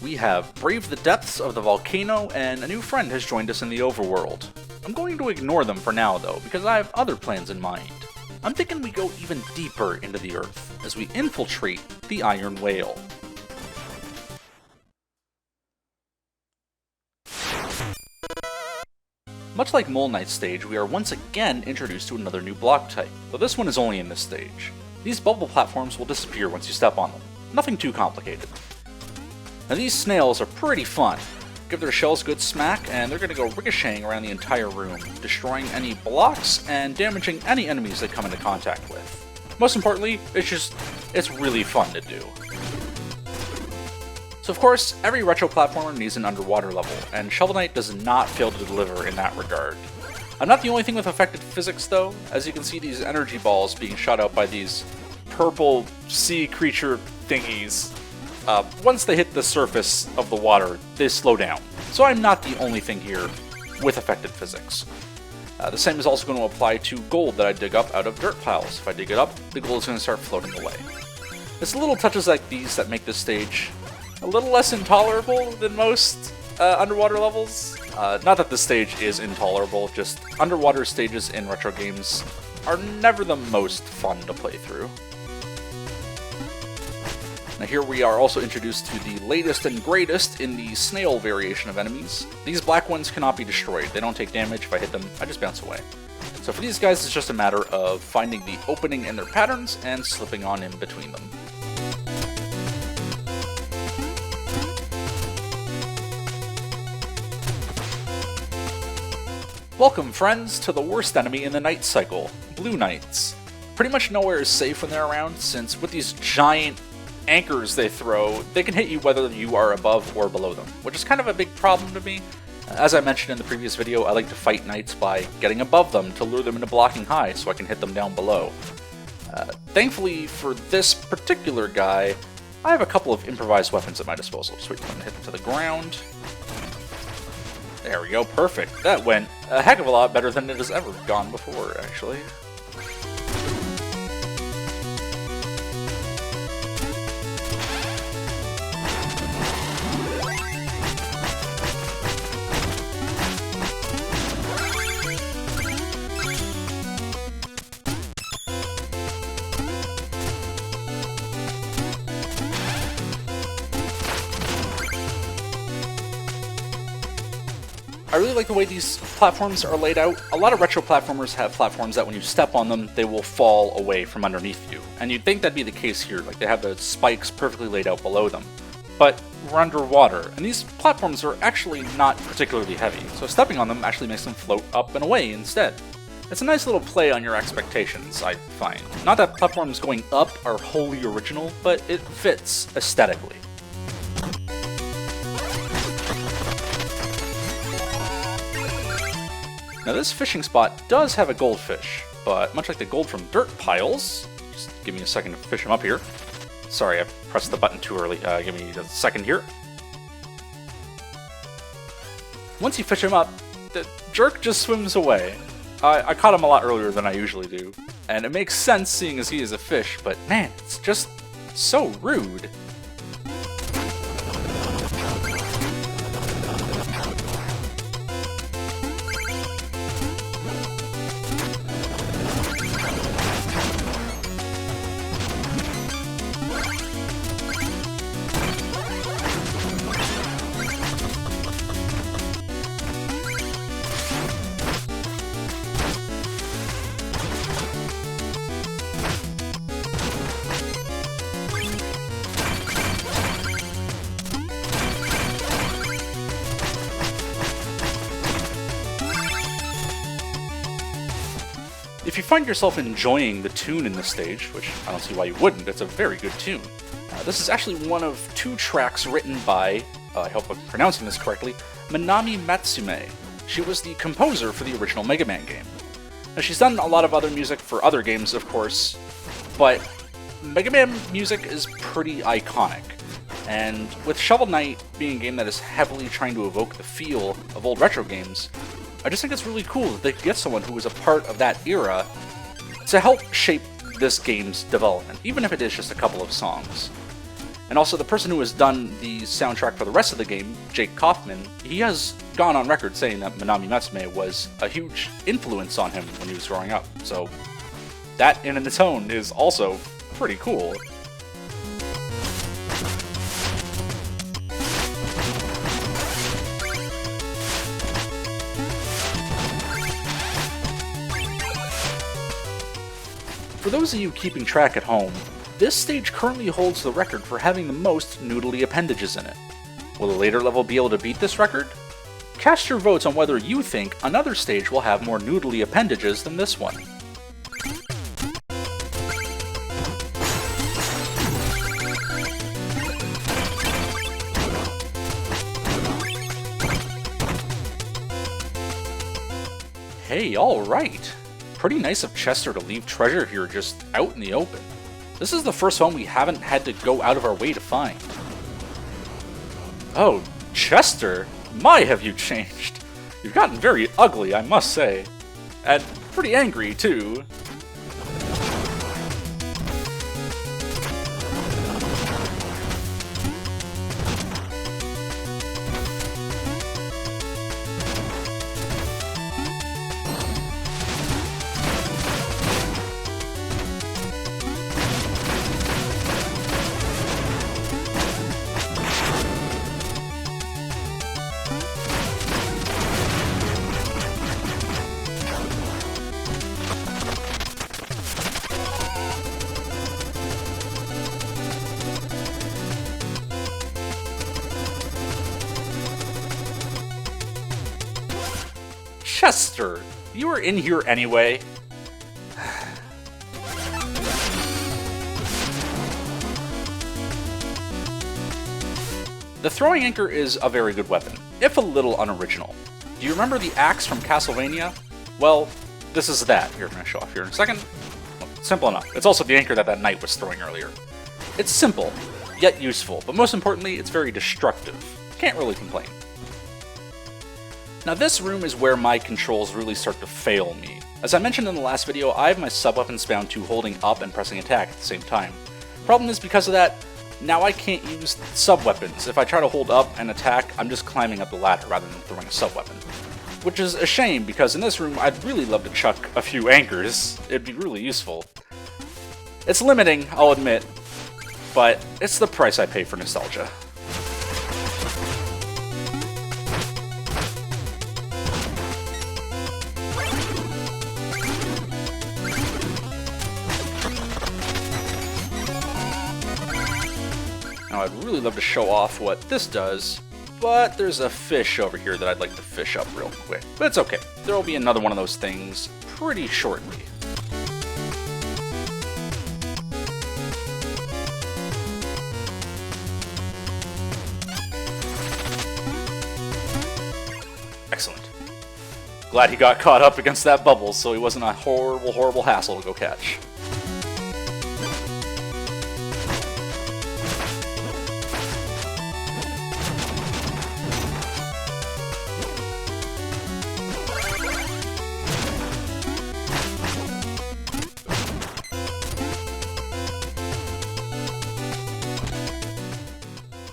we have braved the depths of the volcano, and a new friend has joined us in the overworld. I'm going to ignore them for now though, because I have other plans in mind. I'm thinking we go even deeper into the Earth, as we infiltrate the Iron Whale. Much like Mole Knight's stage, we are once again introduced to another new block type, though this one is only in this stage. These bubble platforms will disappear once you step on them. Nothing too complicated. Now these snails are pretty fun. Give their shells a good smack, and they're going to go ricocheting around the entire room, destroying any blocks and damaging any enemies they come into contact with. Most importantly, it's really fun to do. So of course, every retro platformer needs an underwater level, and Shovel Knight does not fail to deliver in that regard. I'm not the only thing with affected physics though. As you can see, these energy balls being shot out by these purple sea creature thingies. Once they hit the surface of the water, they slow down. So I'm not the only thing here with affected physics. The same is also going to apply to gold that I dig up out of dirt piles. If I dig it up, the gold is going to start floating away. It's little touches like these that make this stage a little less intolerable than most underwater levels. Not that this stage is intolerable, just underwater stages in retro games are never the most fun to play through. Now here we are also introduced to the latest and greatest in the snail variation of enemies. These black ones cannot be destroyed. They don't take damage. If I hit them, I just bounce away. So for these guys, it's just a matter of finding the opening in their patterns and slipping on in between them. Welcome, friends, to the worst enemy in the Night Cycle, Blue Knights. Pretty much nowhere is safe when they're around, since with these giant anchors they throw, they can hit you whether you are above or below them, which is kind of a big problem to me. As I mentioned in the previous video, I like to fight knights by getting above them to lure them into blocking high so I can hit them down below. Thankfully for this particular guy, I have a couple of improvised weapons at my disposal. Just wait till I hit them to the ground. There we go, perfect. That went a heck of a lot better than it has ever gone before, actually. I really like the way these platforms are laid out. A lot of retro platformers have platforms that when you step on them, they will fall away from underneath you. And you'd think that'd be the case here, like they have the spikes perfectly laid out below them. But we're underwater, and these platforms are actually not particularly heavy, so stepping on them actually makes them float up and away instead. It's a nice little play on your expectations, I find. Not that platforms going up are wholly original, but it fits aesthetically. Now this fishing spot does have a goldfish, but much like the gold from dirt piles, just give me a second to fish him up here. Sorry, I pressed the button too early. Give me a second here. Once you fish him up, the jerk just swims away. I caught him a lot earlier than I usually do, and it makes sense seeing as he is a fish, but man, it's just so rude. If you find yourself enjoying the tune in this stage, which I don't see why you wouldn't, it's a very good tune. This is actually one of 2 tracks written by, I hope I'm pronouncing this correctly, Minami Matsume. She was the composer for the original Mega Man game. Now she's done a lot of other music for other games, of course, but Mega Man music is pretty iconic. And with Shovel Knight being a game that is heavily trying to evoke the feel of old retro games, I just think it's really cool that they could get someone who was a part of that era to help shape this game's development, even if it is just a couple of songs. And also, the person who has done the soundtrack for the rest of the game, Jake Kaufman, he has gone on record saying that Minami Matsume was a huge influence on him when he was growing up. So that in its own is also pretty cool. For those of you keeping track at home, this stage currently holds the record for having the most noodly appendages in it. Will a later level be able to beat this record? Cast your votes on whether you think another stage will have more noodly appendages than this one. Hey, alright! Pretty nice of Chester to leave treasure here just out in the open. This is the first one we haven't had to go out of our way to find. Oh, Chester? My, have you changed! You've gotten very ugly, I must say. And pretty angry, too. Chester, you were in here anyway. The throwing anchor is a very good weapon, if a little unoriginal. Do you remember the axe from Castlevania? Well, this is that. Here, I'm going to show off here in a second. Well, simple enough. It's also the anchor that knight was throwing earlier. It's simple, yet useful, but most importantly, it's very destructive. Can't really complain. Now this room is where my controls really start to fail me. As I mentioned in the last video, I have my sub-weapons bound to holding up and pressing attack at the same time. Problem is, because of that, now I can't use sub-weapons. If I try to hold up and attack, I'm just climbing up the ladder rather than throwing a sub-weapon. Which is a shame, because in this room I'd really love to chuck a few anchors. It'd be really useful. It's limiting, I'll admit, but it's the price I pay for nostalgia. Now, I'd really love to show off what this does, but there's a fish over here that I'd like to fish up real quick. But it's okay. There will be another one of those things pretty shortly. Excellent. Glad he got caught up against that bubble, so he wasn't a horrible, horrible hassle to go catch.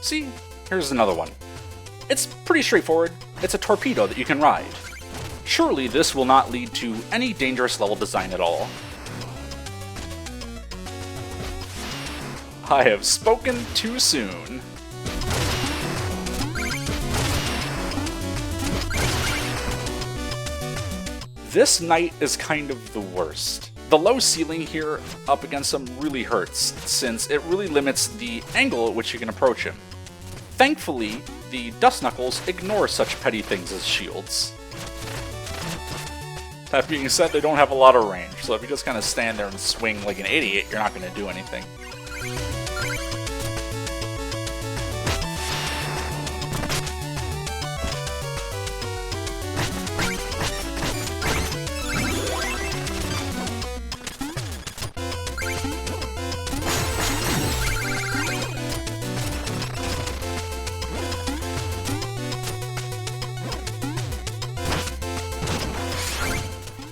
See, here's another one. It's pretty straightforward. It's a torpedo that you can ride. Surely this will not lead to any dangerous level design at all. I have spoken too soon. This knight is kind of the worst. The low ceiling here up against him really hurts, since it really limits the angle at which you can approach him. Thankfully, the Dust Knuckles ignore such petty things as shields. That being said, they don't have a lot of range, so if you just kind of stand there and swing like an idiot, you're not going to do anything.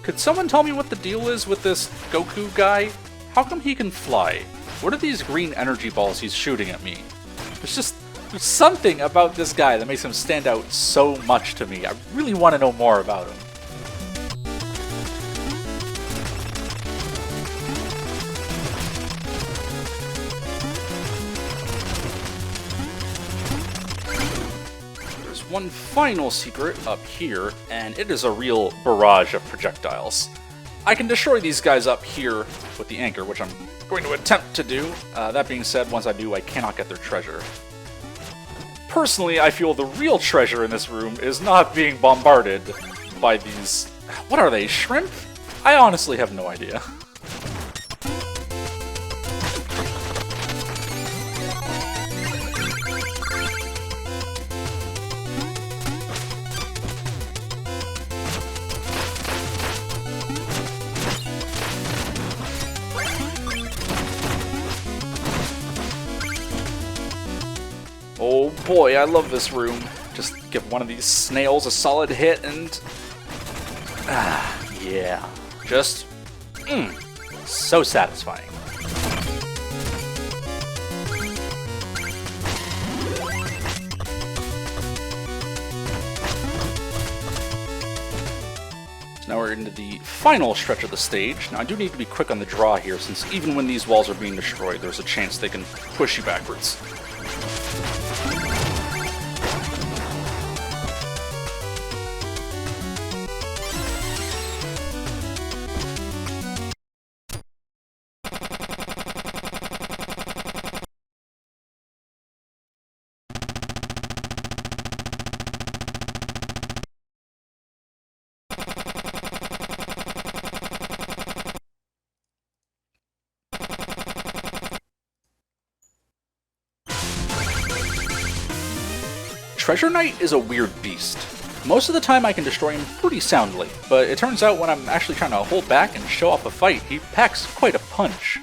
Could someone tell me what the deal is with this Goku guy? How come he can fly? What are these green energy balls he's shooting at me? There's something about this guy that makes him stand out so much to me. I really want to know more about him. There's one final secret up here, and it is a real barrage of projectiles. I can destroy these guys up here with the anchor, which I'm going to attempt to do. That being said, once I do, I cannot get their treasure. Personally, I feel the real treasure in this room is not being bombarded by these... What are they, shrimp? I honestly have no idea. Oh boy, I love this room. Just give one of these snails a solid hit and... yeah. Just... so satisfying. So now we're into the final stretch of the stage. Now I do need to be quick on the draw here, since even when these walls are being destroyed, there's a chance they can push you backwards. Treasure Knight is a weird beast. Most of the time I can destroy him pretty soundly, but it turns out when I'm actually trying to hold back and show off a fight, he packs quite a punch.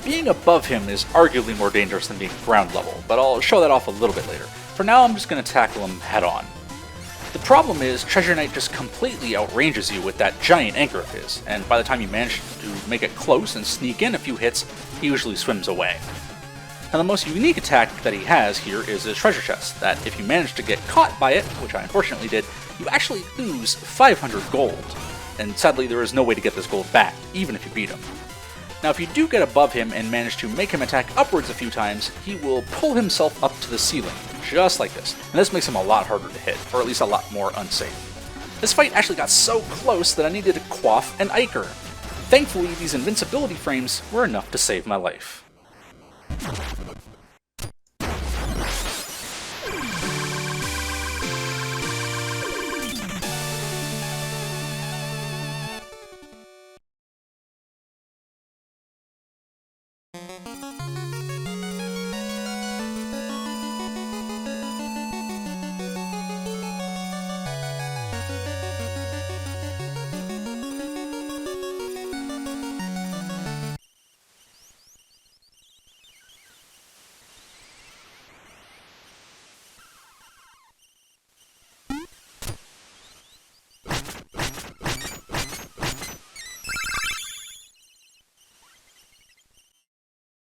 Being above him is arguably more dangerous than being ground level, but I'll show that off a little bit later. For now, I'm just going to tackle him head on. The problem is, Treasure Knight just completely outranges you with that giant anchor of his, and by the time you manage to make it close and sneak in a few hits, he usually swims away. Now the most unique attack that he has here is his treasure chest, that if you manage to get caught by it, which I unfortunately did, you actually lose 500 gold. And sadly there is no way to get this gold back, even if you beat him. Now if you do get above him and manage to make him attack upwards a few times, he will pull himself up to the ceiling, just like this. And this makes him a lot harder to hit, or at least a lot more unsafe. This fight actually got so close that I needed to quaff an Iker. Thankfully these invincibility frames were enough to save my life.